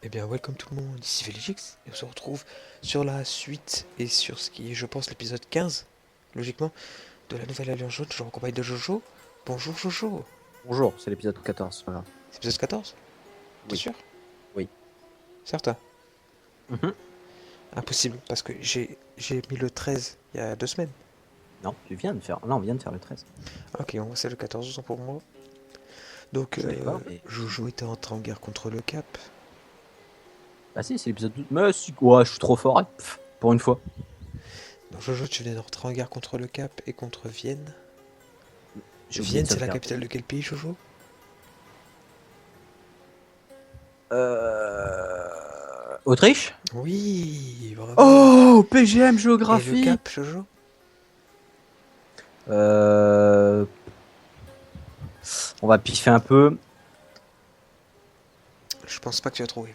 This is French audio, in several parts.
Eh bien, welcome tout le monde, ici Félix, et on se retrouve sur la suite et sur ce qui est, je pense, l'épisode 15, logiquement, de la nouvelle Alliance Jaune, toujours en compagnie de Jojo. Bonjour Jojo. Bonjour, c'est l'épisode 14, c'est pas grave. C'est l'épisode 14? T'es Oui, sûr? oui. Certain. Mhm. Impossible, parce que j'ai mis le 13 il y a 2 semaines. Non, tu viens de faire. Là, on vient de faire le 13. Ok, on va c'est le 14 autant pour moi. Donc, Je vais voir, mais. Jojo était entré en guerre contre le Cap. Bah, si, c'est l'épisode 12. Mais si, ouais, je suis trop fort. Hein. Pour une fois. Donc Jojo, tu venais d'entrer en guerre contre le Cap et contre Vienne. J'ai oublié Vienne, de c'est la sauvegarder. capitale de quel pays, Jojo? Autriche. Oui, bravo. Oh, PGM Et le géographie. Cap, Jojo? Euh... On va piffer un peu. Je pense pas que tu vas trouver.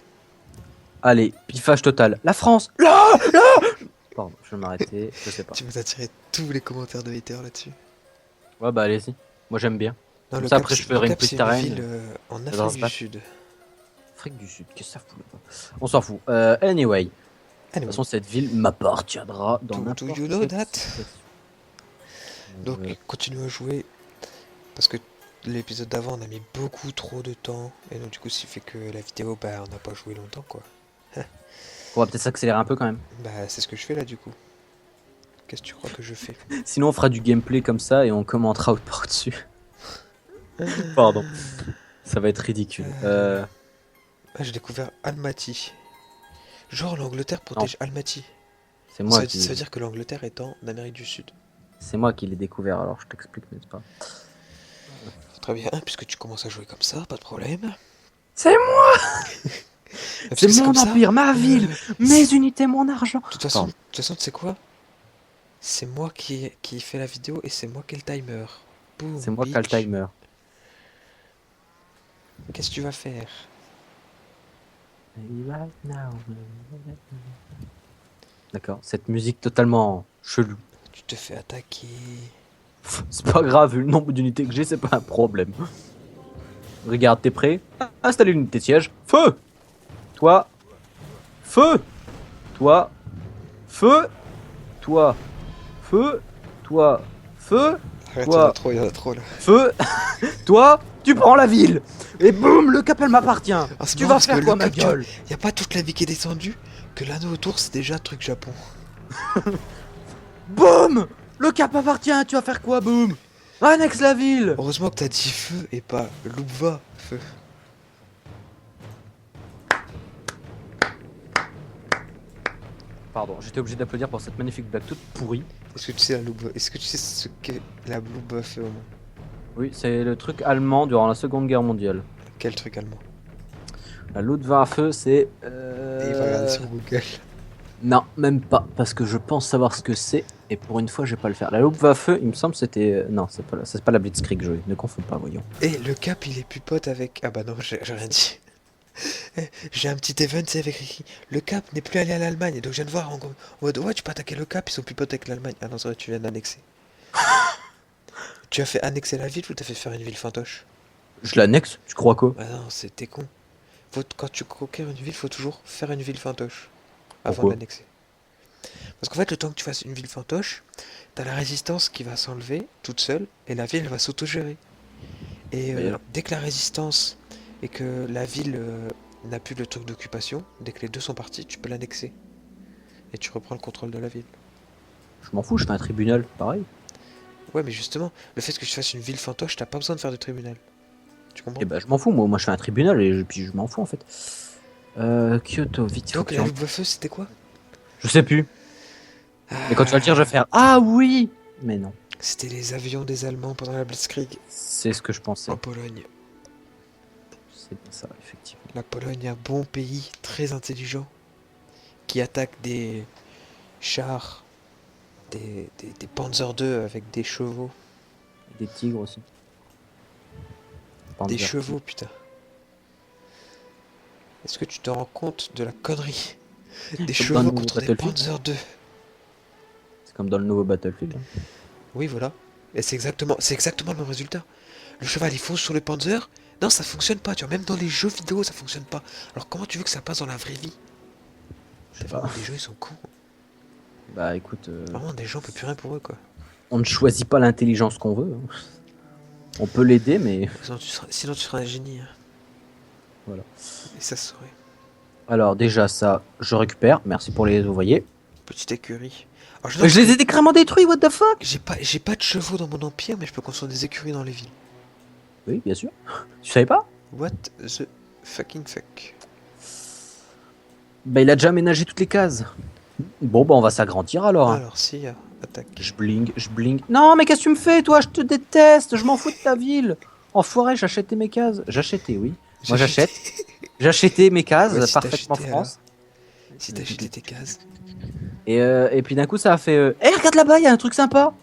Allez, piffage total. La France. Là, là. Pardon, je vais m'arrêter. Je sais pas. Tu vas attirer tous les commentaires de haters là-dessus. Ouais, bah, allez-y. Moi, j'aime bien. Non, Comme le ça, Cap, après, je le ferai une Cap, c'est petite une arène. ville en Ça va Afrique se du battre. Sud. Afrique du Sud, qu'est-ce que ça fout là-bas? On s'en fout. Anyway. De toute Anyway, façon, cette ville m'appartiendra dans do n'importe you know quelle that? situation. Donc, continue à jouer. Parce que l'épisode d'avant, on a mis beaucoup trop de temps. Et donc, du coup, ce qui fait que la vidéo, bah, on n'a pas joué longtemps, quoi. On va peut-être s'accélérer un peu quand même. Bah, c'est ce que je fais là, du coup. Qu'est-ce que tu crois que je fais? Sinon, on fera du gameplay comme ça et on commentera par-dessus. Pardon. Ça va être ridicule. Ah, j'ai découvert Almaty. Genre, l'Angleterre Non, protège Almaty. c'est Ça moi veut qui, dire que l'Angleterre est en Amérique du Sud. c'est moi qui l'ai découvert. Alors, je t'explique, n'est-ce pas? Très bien, puisque tu commences à jouer comme ça, pas de problème. C'est moi. Parce C'est que mon comme ça, empire, ma ville, mes unités, mon argent. de toute façon, tu sais quoi? C'est moi qui fais la vidéo et c'est moi qui ai le timer. Boom, C'est moi qui ai le bitch. timer. Qu'est-ce que tu vas faire? D'accord. Cette musique totalement chelou. Tu te fais attaquer. C'est pas grave, vu le nombre d'unités que j'ai, c'est pas un problème. Regarde, t'es prêt? Installer l'unité de siège. Feu! Toi. Feu! Toi. Feu! Toi. Feu! Toi. Feu! Arrête, Toi. il y en a trop là. Feu! Toi, tu prends la ville! Et boum, le cap, elle m'appartient! Ah, c'est Tu marrant vas parce faire que quoi, le ma cap, tu vois, gueule? y a pas toute la vie qui est descendue, que l'anneau autour c'est déjà un truc Japon. Boum! Le cap appartient, tu vas faire quoi, boum? Annexe la ville! Heureusement que t'as dit feu et pas louva feu. Pardon, j'étais obligé d'applaudir pour cette magnifique blague toute pourrie. Est-ce que tu sais la louva? Est-ce que tu sais ce qu'est la louva feu au moins? Oui, c'est le truc allemand durant la Seconde Guerre mondiale. Quel truc allemand? La Luftwaffe, c'est. Et il va regarder sur Google. Non, même pas, parce que je pense savoir ce que c'est, et pour une fois, je vais pas le faire. La Luftwaffe, il me semble, c'était. Non, c'est pas la Blitzkrieg, Joey, ne confonds pas, voyons. Et le cap il est plus pote avec. Ah bah non, j'ai rien dit. J'ai un petit event, c'est avec écrit le Cap n'est plus allé à l'Allemagne. Donc je viens de voir en mode ouais, tu peux attaquer le Cap, ils sont plus potes avec l'Allemagne. Ah non, c'est vrai, tu viens d'annexer. Tu as fait annexer la ville ou t'as fait faire une ville fantoche? Je l'annexe, tu crois quoi? Ah non, c'était con. Quand tu conquiers une ville, faut toujours faire une ville fantoche avant de Pourquoi? l'annexer. Parce qu'en fait, le temps que tu fasses une ville fantoche, t'as la résistance qui va s'enlever toute seule et la ville va s'autogérer. Et Mais alors. dès que la résistance et que la ville n'a plus le truc d'occupation, dès que les deux sont partis, tu peux l'annexer. Et tu reprends le contrôle de la ville. Je m'en fous, je fais un tribunal, pareil. Ouais, mais justement, le fait que tu fasses une ville fantoche, t'as pas besoin de faire de tribunal. Tu comprends? Et bah, je m'en fous, moi je fais un tribunal, et puis je m'en fous en fait. Kyoto, vite, faut Donc que la tu. loupe feu, c'était quoi? Je sais plus. Mais quand tu vas le dire, je vais faire Ah oui! Mais non, C'était les avions des Allemands pendant la Blitzkrieg c'est ce que je pensais. en Pologne. C'est bien ça, effectivement. La Pologne, un bon pays très intelligent qui attaque des chars, des Panzer II avec des chevaux. Des tigres aussi. Des Panzer. chevaux, putain. Est-ce que tu te rends compte de la connerie? Des Comme dans le chevaux nouveau contre des Battlefield. Panzer II. C'est comme dans le nouveau Battlefield. Hein. Oui, voilà. Et c'est exactement le même résultat. Le cheval, il fonce sur le Panzer, Non, ça fonctionne pas, tu vois. Même dans les jeux vidéo, ça fonctionne pas. Alors comment tu veux que ça passe dans la vraie vie? Je sais Vraiment, pas. les jeux, ils sont cons. Bah écoute, Vraiment, des gens, on peut plus rien pour eux, quoi. on ne choisit pas l'intelligence qu'on veut, hein. On peut l'aider, mais Sinon, tu seras un génie, hein. voilà. Et ça se saurait. Alors déjà ça, je récupère. Merci pour les ouvriers. Petite écurie. Alors, je Je les ai carrément détruits, what the fuck? J'ai pas de chevaux dans mon empire, mais je peux construire des écuries dans les villes. Oui, bien sûr. Tu savais pas? What the fucking fuck? Bah il a déjà aménagé toutes les cases. Bon bah on va s'agrandir alors, hein. Alors, si, attaque. Je bling, je bling. Non mais qu'est-ce que tu me fais toi? Je te déteste, je m'en fous de ta ville. Enfoiré, j'achetais mes cases. J'achetais, oui. Moi j'achète. J'achetais mes cases, Ouais, si t'as parfaitement acheté, France. Si t'as acheté tes cases. Et puis d'un coup ça a fait... Eh regarde là-bas, il y a un truc sympa.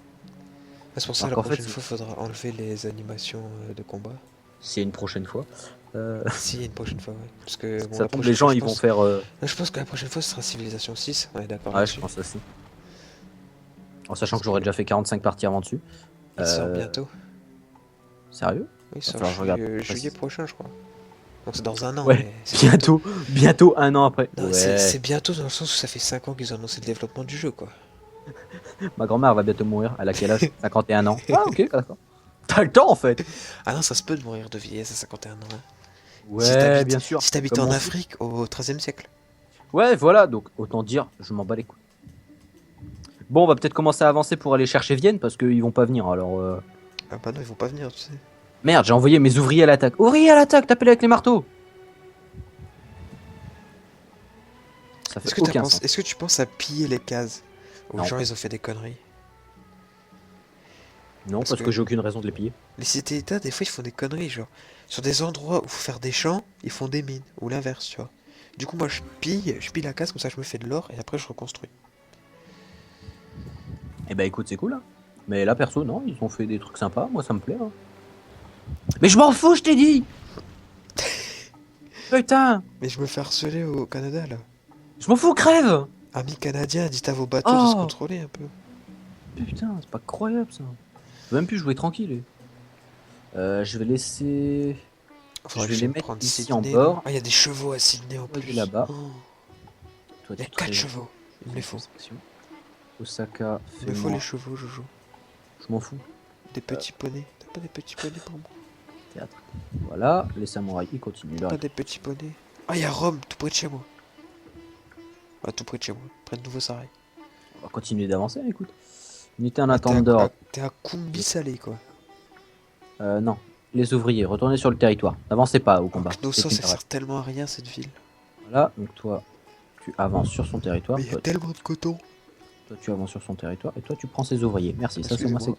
C'est pour ça, Alors la qu'en fait, prochaine fois, faudra enlever les animations de combat. c'est une prochaine fois. Si, une prochaine fois, ouais. Parce que, bon, Ça la tombe, prochaine les gens fois, ils vont faire... je pense que la prochaine fois, ce sera Civilisation 6. On est d'accord Ouais, je là-dessus. pense aussi. En sachant que j'aurais déjà fait 45 parties avant dessus. Il sort bientôt. Sérieux? Oui, il Va sort falloir que je regarde juillet, précis. juillet prochain, je crois. Donc c'est dans un an. Ouais, mais c'est bientôt un an après. Non, Ouais. c'est bientôt dans le sens où ça fait 5 ans qu'ils ont annoncé le développement du jeu, quoi. Ma grand-mère va bientôt mourir. Elle a quel âge? 51 ans. Ah ok, d'accord. T'as le temps en fait. Ah non, ça se peut de mourir de vieillesse à 51 ans. Hein. Ouais, bien sûr. Si t'habites Comme en mon Afrique au XIIIe siècle. Ouais, voilà, donc autant dire, je m'en bats les couilles. Bon, on va peut-être commencer à avancer pour aller chercher Vienne parce qu'ils vont pas venir. Alors, Ah bah non, ils vont pas venir, tu sais. merde, j'ai envoyé mes ouvriers à l'attaque. Ouvriers à l'attaque, tapez-les avec les marteaux. Ça fait aucun sens. Est-ce que tu penses à piller les cases? Ou Non. genre ils ont fait des conneries? Non, parce que j'ai aucune raison de les piller. Les cités-états, des fois, ils font des conneries, genre. Sur des endroits où faut faire des champs, ils font des mines. Ou l'inverse, tu vois. Du coup, moi, je pille la case, comme ça, je me fais de l'or, et après, je reconstruis. Eh bah écoute, c'est cool, hein. Mais là, perso, non, ils ont fait des trucs sympas. Moi, ça me plaît, hein. Mais je m'en fous, je t'ai dit. Putain, Mais je me fais harceler au Canada, là. je m'en fous, crève. Amis canadiens, dites à vos bateaux de se Oh. contrôler un peu. Putain, c'est pas croyable ça. Je peux même plus jouer tranquille. Je vais laisser. Faudrait Je vais que les me mettre prendre ici Sydney, en là. bord. Ah, il y a des chevaux à Sydney en Vas-y, plus. là-bas. Oh. Toi, Il y a tu 4 te chevaux. Il me les faut. Osaka, Il me faut fais-moi. les chevaux, Jojo. Je m'en fous. Des petits poneys. T'as pas des petits poneys pour moi? Théâtre. Voilà, les samouraïs, ils continuent leur. Pas des petits poneys. Ah, il y a Rome, tout près de chez moi. Ah, tout près de chez moi. Près de Nouveau-Sarail. On va continuer d'avancer, écoute. Unité en Ah, attente d'ordre. T'es à Kumbi salé, quoi. Non. Les ouvriers, retournez sur le territoire. N'avancez pas au combat. Nos C'est ça une erreur. sert tellement à rien, cette ville. Voilà, donc toi, tu avances sur son territoire. Mais il y a Toi, tellement de coton. tu avances sur son territoire. Et toi, tu prends ses ouvriers. Merci, ça c'est moi. Excusez-moi.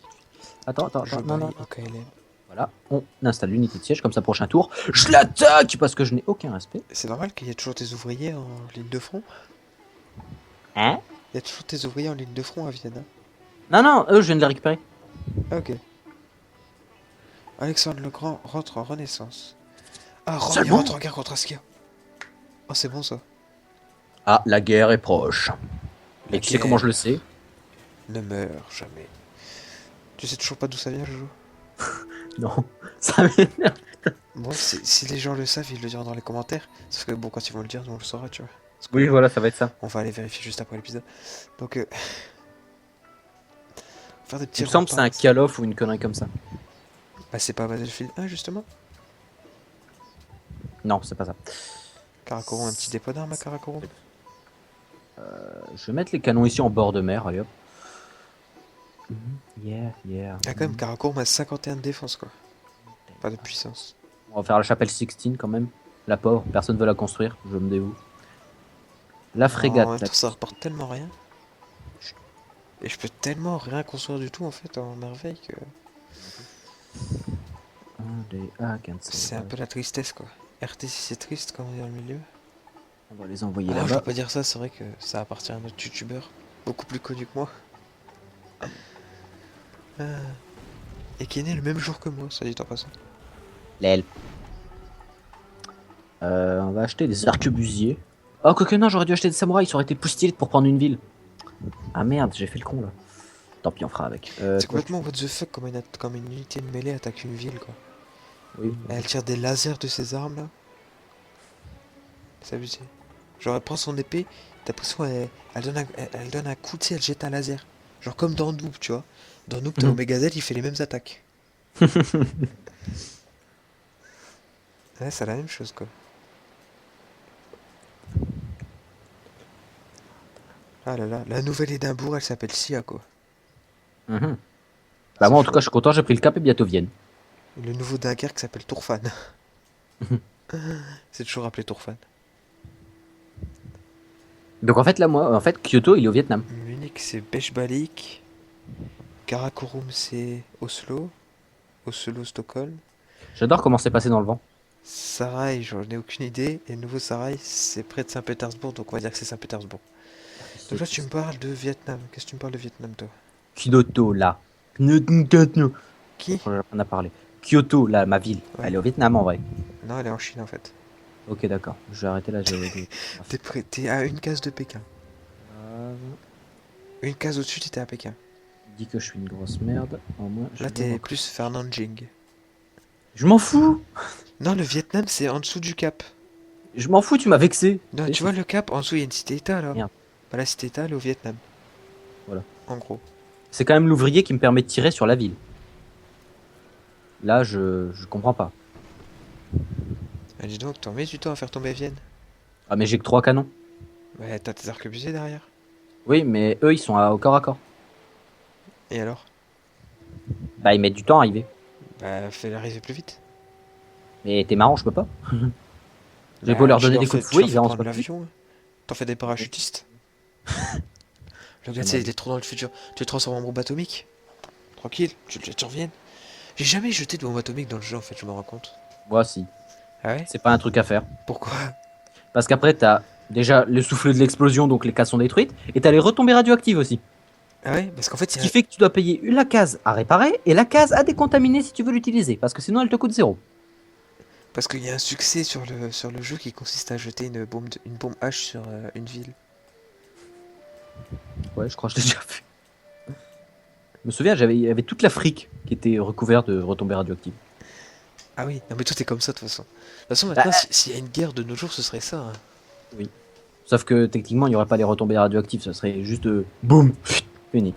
Attends, Je non, non. baille au KLM. Voilà, on installe l'unité de siège, comme ça prochain tour, je l'attaque parce que je n'ai aucun respect. C'est normal qu'il y ait toujours tes ouvriers en ligne de front? Hein? Il y a toujours tes ouvriers en ligne de front à Vienne. Hein. Non, eux, je viens de les récupérer. Ah, ok. Alexandre le Grand rentre en Renaissance. Ah, Rome, il Seulement rentre en guerre contre Askia. Oh, c'est bon ça. Ah, la guerre est proche. La Et tu sais comment guerre je le sais? ne meurt jamais. Tu sais toujours pas d'où ça vient, Jojo? Non, ça m'énerve. Bon, si les gens le savent, ils le diront dans les commentaires. Sauf que bon, quand ils vont le dire, nous on le saura, tu vois. Parce que Oui, voilà, ça va être ça. on va aller vérifier juste après l'épisode. Donc, faire des petits Il me semble que c'est un repas. Call of ou une connerie comme ça. Bah, c'est pas Battlefield 1, justement. Non, c'est pas ça. Karakorum, un petit dépôt d'armes à Karakorum. Je vais mettre les canons ici en bord de mer, allez hop. Yeah. Ah, quand même, Karakorum a 51 de défense, quoi. Pas de puissance. On va faire la chapelle Sixtine quand même. La pauvre, personne veut la construire, je me dévoue. La frégate. En même temps, ça rapporte tellement rien. Et je peux tellement rien construire du tout, en fait, en merveille que... C'est un peu la tristesse, quoi. RT, si c'est triste quand on est dans le milieu. On va les envoyer Ah, je peux là-bas. pas dire ça, c'est vrai que ça appartient à un autre youtubeur. Beaucoup plus connu que moi. Ah. Et qui est né le même jour que moi, ça dit en passant. L'aile. On va acheter des arquebusiers. Oh, quoique non, j'aurais dû acheter des samouraïs, ça aurait été plus stylé pour prendre une ville. Ah merde, j'ai fait le con là. Tant pis, on fera avec. C'est complètement what the fuck comme une unité de mêlée attaque une ville, quoi. Oui. Elle tire des lasers de ses armes là. C'est abusé. Genre elle prend son épée, t'as l'impression elle donne un coup, tu sais, elle jette un laser. Genre comme dans Noob, tu vois. Dans Noob, t'as Mhm. Omega Z, il fait les mêmes attaques. Ouais, c'est la même chose quoi. Ah là là, la nouvelle Édimbourg, elle s'appelle Sia quoi. Mhm. Bah C'est moi en tout cas chaud. je suis content, j'ai pris le cap et bientôt Vienne. Le nouveau Dunkerque s'appelle Tourfan. C'est toujours appelé Tourfan. Donc en fait là moi, en fait Kyoto il est au Vietnam. Munich, c'est Bechbalik. Karakorum, c'est Oslo. Oslo, Stockholm. J'adore comment c'est passé dans le vent. Saraï, j'en ai aucune idée. Et le nouveau Saraï, c'est près de Saint-Pétersbourg, donc on va dire que c'est Saint-Pétersbourg. Donc là, tu me parles de Vietnam. Qu'est-ce que tu me parles de Vietnam, toi? Kyoto là. Kyoto. Qui? On a parlé. Kyoto là, ma ville. Ouais. Elle est au Vietnam en vrai. Non, elle est en Chine, en fait. Ok d'accord, je vais arrêter la T'es à une case de Pékin. Une case au-dessus, t'étais à Pékin. Dis que je suis une grosse merde, au moins je Là, vais t'es rentrer. plus Fernandjing. Je m'en fous. Non, le Vietnam, c'est en dessous du cap. Je m'en fous, tu m'as vexé. Non, Tu sais, tu vois le cap, en dessous, il y a une cité-État, là. Merde, Bah, la cité-État, elle est au Vietnam, voilà. en gros. C'est quand même l'ouvrier qui me permet de tirer sur la ville. Là, je comprends pas. Ah, dis donc, t'en mets du temps à faire tomber Vienne. Ah, mais j'ai que 3 canons. Ouais, t'as tes arquebusiers derrière. Oui, mais eux, ils sont au corps à corps. Et alors? Bah, ils mettent du temps à arriver. Bah, fais l'arrivée plus vite. Mais t'es marrant, je peux pas. J'ai beau Bah, leur donner des coups de fouet, tu leur ils fais avancent prendre pas plus vite. l'avion, hein. T'en fais des parachutistes. Le gars, tu sais, il Jamais. est trop dans le futur. Tu le transformes en bombe atomique. Tranquille, tu reviennes. J'ai jamais jeté de bombe atomique dans le jeu, en fait, je me rends compte. Moi, si. Ah ouais? C'est pas un truc à faire. Pourquoi? Parce qu'après, t'as déjà le souffle de l'explosion, donc les cases sont détruites. Et t'as les retombées radioactives aussi. Ah ouais? Parce qu'en fait, Ce il y qui a... fait que tu dois payer la case à réparer et la case à décontaminer si tu veux l'utiliser. Parce que sinon, elle te coûte zéro. Parce qu'il y a un succès sur le jeu qui consiste à jeter une bombe H sur une ville. Ouais, je crois que je l'ai déjà fait. Je me souviens, il y avait toute l'Afrique qui était recouverte de retombées radioactives. Ah oui, non mais tout est comme ça de toute façon. De toute façon, Bah, maintenant, s'il y a une guerre de nos jours, ce serait ça, hein. oui. Sauf que techniquement, il n'y aurait pas les retombées radioactives. Ça serait juste boum, fini.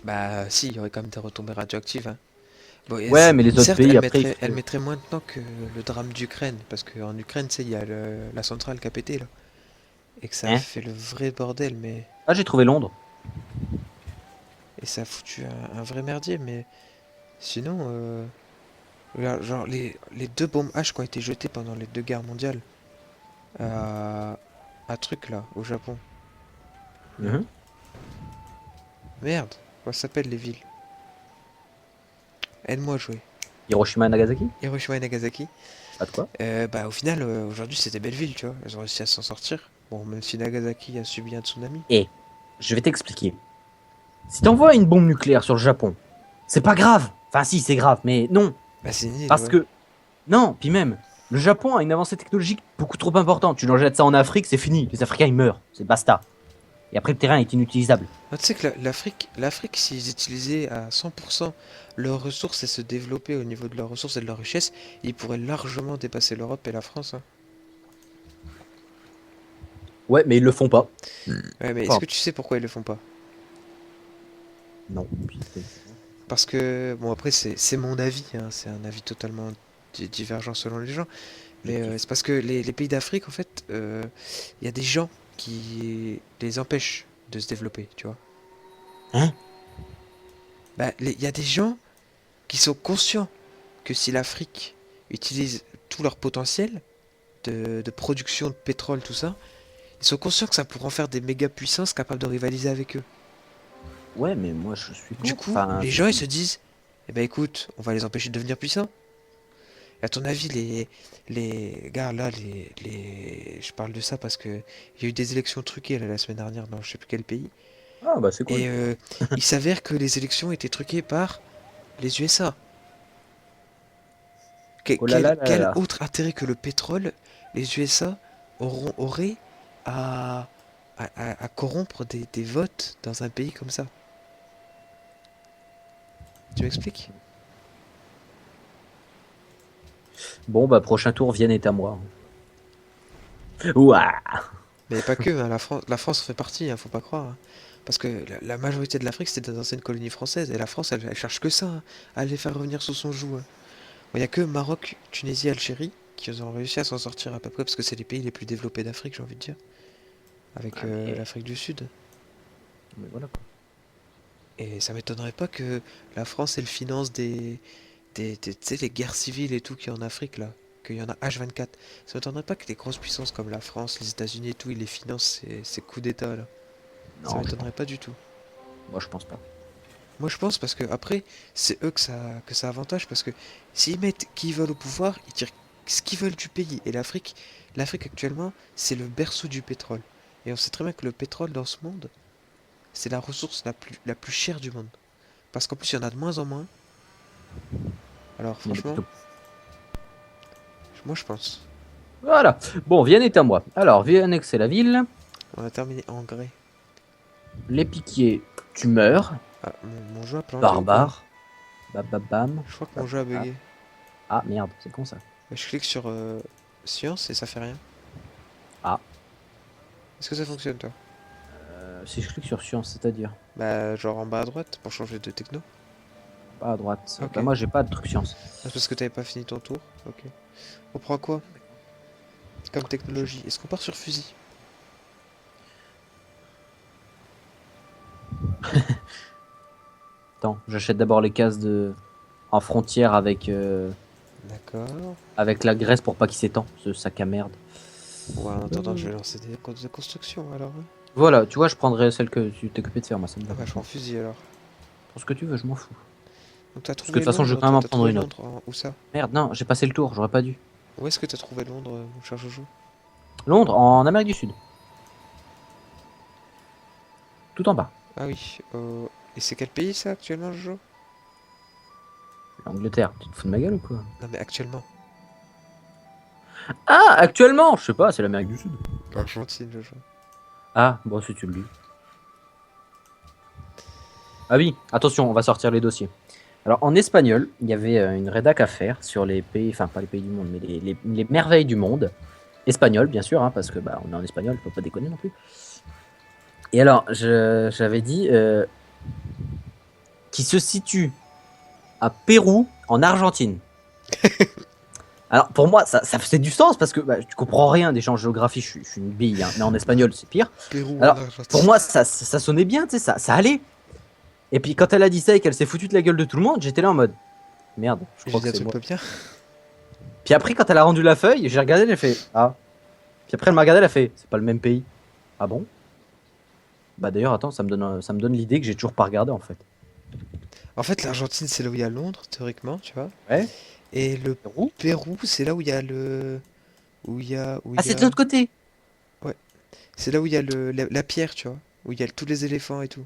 Bah si, il y aurait quand même des retombées radioactives, hein. Bon, Ouais, mais les autres certes, pays, après, il faut elle que... mettrait moins de temps que le drame d'Ukraine, parce qu'en Ukraine, tu sais, il y a la centrale qui a pété, là. Et que ça a Hein. fait le vrai bordel, mais... Ah, j'ai trouvé Londres. Et ça a foutu un vrai merdier, mais... Sinon, là, genre, les deux bombes H qui ont été jetées pendant les deux guerres mondiales, à truc, là, au Japon. Merde. Mhm. Merde, comment ça s'appelle les villes? Aide-moi à jouer. Hiroshima et Nagasaki. Hiroshima et Nagasaki. Pas de quoi. Bah au final, aujourd'hui, c'est des belles villes, tu vois. Elles ont réussi à s'en sortir. Bon, même si Nagasaki a subi un tsunami. Et, je vais t'expliquer. Si t'envoies une bombe nucléaire sur le Japon, c'est pas grave. Enfin, si, c'est grave, mais non. Bah c'est une île, Parce ouais. que, non, puis même, le Japon a une avancée technologique beaucoup trop importante. Tu leur jettes ça en Afrique, c'est fini. Les Africains, ils meurent. C'est basta. Et après, le terrain est inutilisable. Ah, tu sais que l'Afrique, s'ils utilisaient à 100% leurs ressources et se développaient au niveau de leurs ressources et de leurs richesses, ils pourraient largement dépasser l'Europe et la France, hein. Ouais, mais ils le font pas. Ouais, mais est-ce Enfin, que tu sais pourquoi ils le font pas? non. Parce que, bon, après, c'est mon avis, hein, c'est un avis totalement divergent selon les gens, mais c'est parce que les pays d'Afrique, en fait, il y a des gens qui les empêchent de se développer, tu vois. Hein? Bah, il y a des gens qui sont conscients que si l'Afrique utilise tout leur potentiel de production de pétrole, tout ça, ils sont conscients que ça pourrait en faire des méga puissances capables de rivaliser avec eux. Ouais, mais moi, je suis Du contre. coup, Enfin, les gens, ils se disent, eh ben écoute, on va les empêcher de devenir puissants. À ton avis, les gars, là, je parle de ça parce que il y a eu des élections truquées là, la semaine dernière dans je sais plus quel pays. ah, bah, c'est cool. Et il s'avère que les élections étaient truquées par les USA. Oh là là là là Quel là. autre intérêt que le pétrole les USA auraient à, à corrompre des votes dans un pays comme ça? Tu m'expliques? Bon, bah, prochain tour, Vienne est à moi. Ouah. Mais pas que, hein, la France en fait partie, hein, faut pas croire, hein. Parce que la majorité de l'Afrique, c'était des anciennes colonies françaises, et la France, elle cherche que ça, hein, à les faire revenir sous son joug, hein. Il n'y a que Maroc, Tunisie, Algérie qui ont réussi à s'en sortir à peu près, parce que c'est les pays les plus développés d'Afrique, j'ai envie de dire, avec Ah, l'Afrique du Sud. mais voilà, quoi. Et ça m'étonnerait pas que la France, elle finance tu sais, les guerres civiles et tout qu'il y a en Afrique, là, qu'il y en a H24. Ça m'étonnerait pas que les grosses puissances comme la France, les États-Unis et tout, ils les financent, ces coups d'État, là. Ça Non, m'étonnerait pas du tout. moi, je pense pas. Moi, je pense parce que après, c'est eux que ça avantage parce que s'ils mettent qui ils veulent au pouvoir, ils tirent ce qu'ils veulent du pays. Et l'Afrique actuellement, c'est le berceau du pétrole. Et on sait très bien que le pétrole dans ce monde, c'est la ressource la plus chère du monde. Parce qu'en plus, il y en a de moins en moins. Alors, Il y en a franchement, plutôt. moi, je pense. Voilà. Bon, Vienne est à moi. Alors, Vienne, c'est la ville. On a terminé en grès. Les piquiers, tu meurs. Ah, mon jeu a planté ou quoi? Barbare. Bam, bam, bam. Je crois que mon Bam, jeu a bam. bugué. Ah, merde, c'est con ça. Je clique sur science et ça fait rien. Ah. Est-ce que ça fonctionne, toi? Si je clique sur science, c'est-à-dire Bah, genre en bas à droite pour changer de techno. pas à droite. Ok. Bah, moi, j'ai pas de truc science. Ah, c'est parce que t'avais pas fini ton tour? Ok. On prend quoi comme technologie? Est-ce qu'on part sur fusil? Attends, j'achète d'abord les cases de en frontière D'accord. avec la Grèce pour pas qu'il s'étend, ce sac à merde. Ouais, en attendant, je vais lancer des codes de construction alors, hein. Voilà, tu vois, je prendrais celle que tu t'es occupé de faire, moi, ça me Ah va. bah, je prends fusil alors. Pour ce que tu veux, je m'en fous. Donc t'as Parce que de trouvé toute façon, je vais Londres, quand même en t'as prendre trouvé une autre. Londres où ça? Merde, non, j'ai passé le tour, j'aurais pas dû. Où est-ce que t'as trouvé Londres, mon cher Jojo? Londres, en Amérique du Sud. Tout en bas. Ah oui. Et c'est quel pays ça actuellement, Jojo? L'Angleterre. Tu te fous de ma gueule ou quoi? Non mais actuellement. Ah, actuellement, je sais pas, c'est l'Amérique du Sud. L'Argentine, Jojo. Ah, bon, si tu le dis. Ah oui, attention, on va sortir les dossiers. Alors, en espagnol, il y avait une rédac à faire sur les pays, enfin, pas les pays du monde, mais les merveilles du monde. Espagnol, bien sûr, hein, parce que bah, on est en espagnol, faut pas déconner non plus. Et alors, j'avais dit qui se situe à Pérou, en Argentine. Alors, pour moi, ça faisait du sens parce que bah, tu comprends rien des champs de géographie, je suis une bille, hein, mais en espagnol, c'est pire. Pérou, Alors, en Argentine. pour moi, ça sonnait bien, tu sais, ça allait. Et puis quand elle a dit ça et qu'elle s'est foutue de la gueule de tout le monde, j'étais là en mode merde, je J'ai crois dit que un c'est truc moi. pas bien. Puis après, quand elle a rendu la feuille, j'ai regardé, j'ai fait ah. Puis après, elle m'a regardé, elle a fait c'est pas le même pays. Ah bon? Bah d'ailleurs, attends, ça me donne l'idée que j'ai toujours pas regardé en fait. En fait, l'Argentine, c'est là où il y a Londres, théoriquement, tu vois. Ouais. Et le Pérou. Pérou, c'est là où il y a le. Où Ah, il y c'est de a. l'autre côté. Ouais. C'est là où il y a la pierre, tu vois. Où il y a tous les éléphants et tout.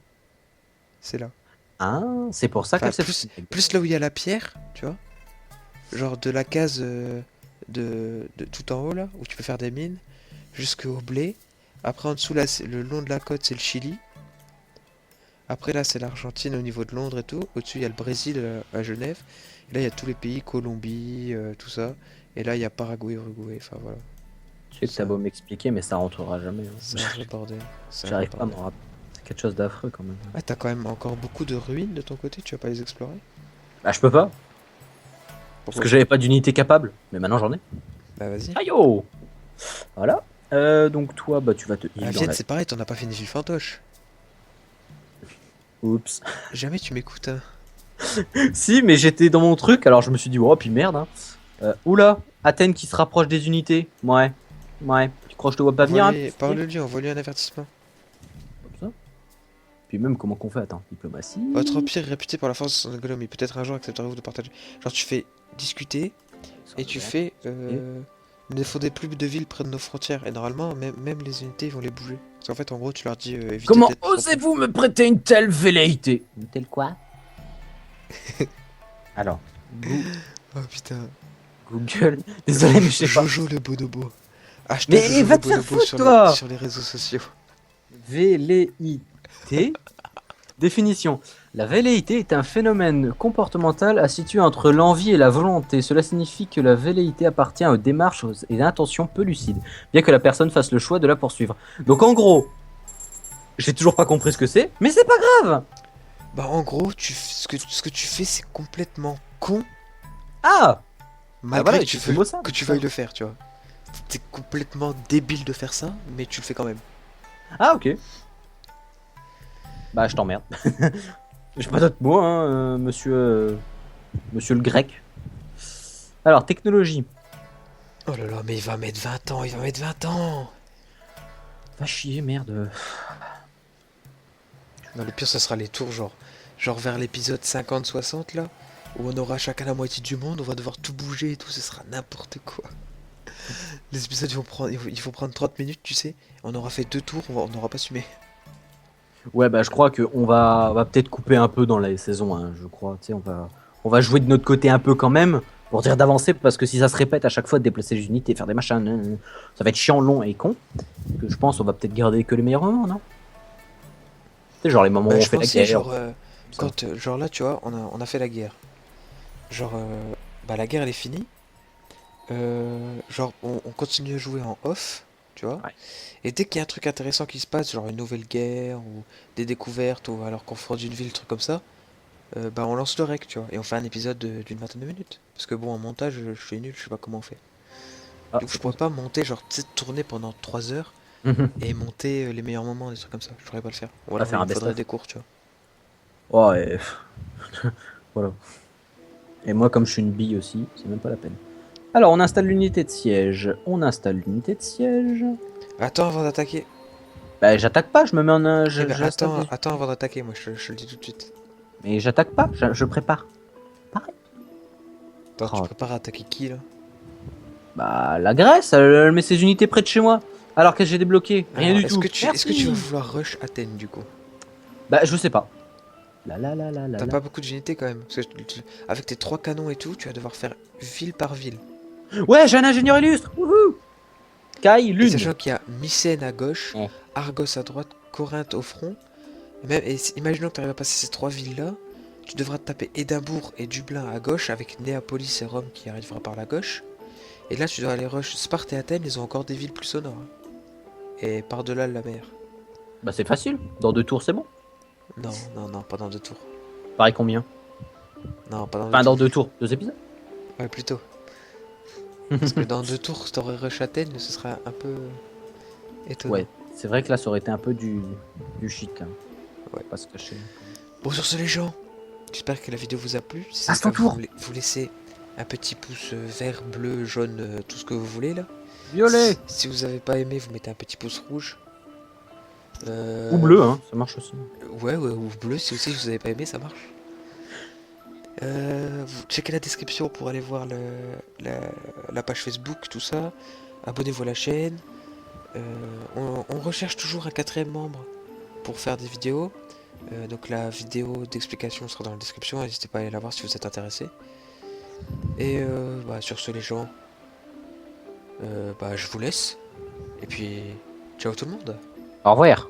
C'est là. Ah, c'est pour ça Enfin, qu'elle s'est plus, foutue. plus là où il y a la pierre, tu vois. Genre de la case de tout en haut, là, où tu peux faire des mines, jusqu'au blé. Après, en dessous, là, le long de la côte, c'est le Chili. Après, là, c'est l'Argentine au niveau de Londres et tout. Au-dessus, il y a le Brésil à Genève. Et là, il y a tous les pays, Colombie, tout ça. Et là, il y a Paraguay, Uruguay. Enfin, voilà. Je sais que t'as beau m'expliquer, mais ça rentrera jamais. C'est un vrai bordel. C'est un vrai J'arrive pas à me bordel. rappeler. C'est quelque chose d'affreux quand même. Ah, t'as quand même encore beaucoup de ruines de ton côté, tu vas pas les explorer? Bah, je peux pas, parce Pourquoi? que j'avais pas d'unité capable. Mais maintenant j'en ai. Bah, vas-y. Aïe oh. Voilà. Donc toi, bah tu vas te heal À dans Vienne, la... c'est pareil, t'en as pas fini Villefantoche. Oups. Jamais tu m'écoutes, hein. Si, mais j'étais dans mon truc, alors je me suis dit, oh, puis merde. Hein. Oula, Athènes qui se rapproche des unités. Ouais, ouais. Tu crois que je te vois pas venir hein, Parle-lui, envoie-lui un avertissement. comme ça. Puis même, comment qu'on fait? Attends, diplomatie. Votre empire est réputé pour la force de son économie. Peut-être un jour accepterez-vous de partager. Genre, tu fais discuter et tu fais. Ne fondez plus de villes près de nos frontières. Et normalement, même les unités ils vont les bouger. Parce qu'en fait, en gros, tu leur dis évitez Comment d'être osez-vous me prêter une telle velléité? Une telle quoi? Alors, Oh putain. Google. Désolé, mais je sais pas. Jojo le bonobo. Hashtag Mais Jojo va le te faire bonobo foutre, sur toi. sur les réseaux sociaux. Velléité. Définition. La velléité est un phénomène comportemental à situer entre l'envie et la volonté. Cela signifie que la velléité appartient aux démarches et intentions peu lucides, bien que la personne fasse le choix de la poursuivre. Donc en gros, j'ai toujours pas compris ce que c'est, mais c'est pas grave. Bah en gros, ce que tu fais, c'est complètement con, Ah, malgré voilà, que il tu faut ce mot ça, que tu putain. veuilles le faire, tu vois. T'es complètement débile de faire ça, mais tu le fais quand même. Ah ok. Bah je t'emmerde. J'ai pas d'autres mots, hein, monsieur le grec. Alors, technologie. Oh là là, mais il va mettre 20 ans, il va mettre 20 ans. Va chier, merde. Non, le pire, ça sera les tours, genre vers l'épisode 50-60 là, où on aura chacun la moitié du monde, on va devoir tout bouger et tout, ce sera n'importe quoi. Les épisodes ils vont prendre 30 minutes, tu sais. On aura fait 2 tours, on n'aura pas assumé. Ouais, bah je crois qu'on va peut-être couper un peu dans les saisons, hein, je crois. Tu sais, on va jouer de notre côté un peu quand même, pour dire d'avancer, parce que si ça se répète à chaque fois de déplacer les unités, faire des machins, ça va être chiant, long et con. Que je pense on va peut-être garder que les meilleurs moments, non? Tu sais, genre les moments où Bah, on je fait la pensais, guerre. Ça. quand, genre là, tu vois, on a fait la guerre. Genre, bah, la guerre, elle est finie. Genre, on continue à jouer en off, tu vois. Ouais. Et dès qu'il y a un truc intéressant qui se passe, genre une nouvelle guerre, ou des découvertes, ou alors qu'on fera d'une ville, truc comme ça, bah, on lance le rec, tu vois. Et on fait un épisode d'une vingtaine de minutes. Parce que bon, en montage, je suis nul, je sais pas comment on fait. Ah, Donc je c'est pourrais con. pas monter, genre, tu sais, tourner pendant 3 heures Mhm. et monter les meilleurs moments, des trucs comme ça. Je pourrais pas le faire. Ou On va alors faire il un me faudrait best-of. des cours, tu vois. Oh, et... voilà. Et moi, comme je suis une bille aussi, c'est même pas la peine. Alors, on installe l'unité de siège. On installe l'unité de siège. Attends avant d'attaquer. Bah, j'attaque pas, je me mets en. Eh ben J'installe des attends unités. avant d'attaquer, moi je te le dis tout de suite. Mais j'attaque pas, je prépare. Pareil. Attends, tu Oh, prépares à attaquer qui là? bah, la Grèce, elle met ses unités près de chez moi. Alors que j'ai débloqué. Rien Alors, du tout. est-ce que tu vas Merci. vouloir rush Athènes du coup? Bah, je sais pas. La la la la la T'as la. pas beaucoup d'unités quand même. Parce que avec tes 3 canons et tout, tu vas devoir faire ville par ville. Ouais, j'ai un ingénieur illustre. Wouhou. Kai, Et lune. sachant qu'il y a Mycène à gauche, Ouais. Argos à droite, Corinthe au front. Imaginons que tu arrives à passer ces 3 villes-là, tu devras te taper Édimbourg et Dublin à gauche, avec Néapolis et Rome qui arrivera par la gauche. Et là, tu dois aller rush Sparte et Athènes, ils ont encore des villes plus au nord, hein. Et par-delà la mer. Bah, c'est facile. Dans 2 tours, c'est bon. Non, non, non, pas dans 2 tours. Pareil combien? Non, pas dans deux Enfin, dans tours. 2 tours. 2 épisodes. Ouais, plutôt. Parce que dans 2 tours, si t'aurais rush Athènes, ce serait un peu étonnant. Ouais, c'est vrai que là, ça aurait été un peu du shit, hein. Ouais. Pas se cacher. Bon, sur ce, les gens, j'espère que la vidéo vous a plu. Si c'est Passe le ton cas, tour. vous laissez un petit pouce vert, bleu, jaune, tout ce que vous voulez là. Violet. Si vous avez pas aimé, vous mettez un petit pouce rouge. Ou bleu, hein. Ça marche aussi. Ouais, ou bleu si aussi vous avez pas aimé, ça marche. Vous checkez la description pour aller voir la page Facebook, tout ça. Abonnez-vous à la chaîne. On recherche toujours un quatrième membre pour faire des vidéos. Donc la vidéo d'explication sera dans la description. N'hésitez pas à aller la voir si vous êtes intéressé. Et bah, sur ce, les gens, bah, je vous laisse. Et puis, ciao tout le monde. Au revoir.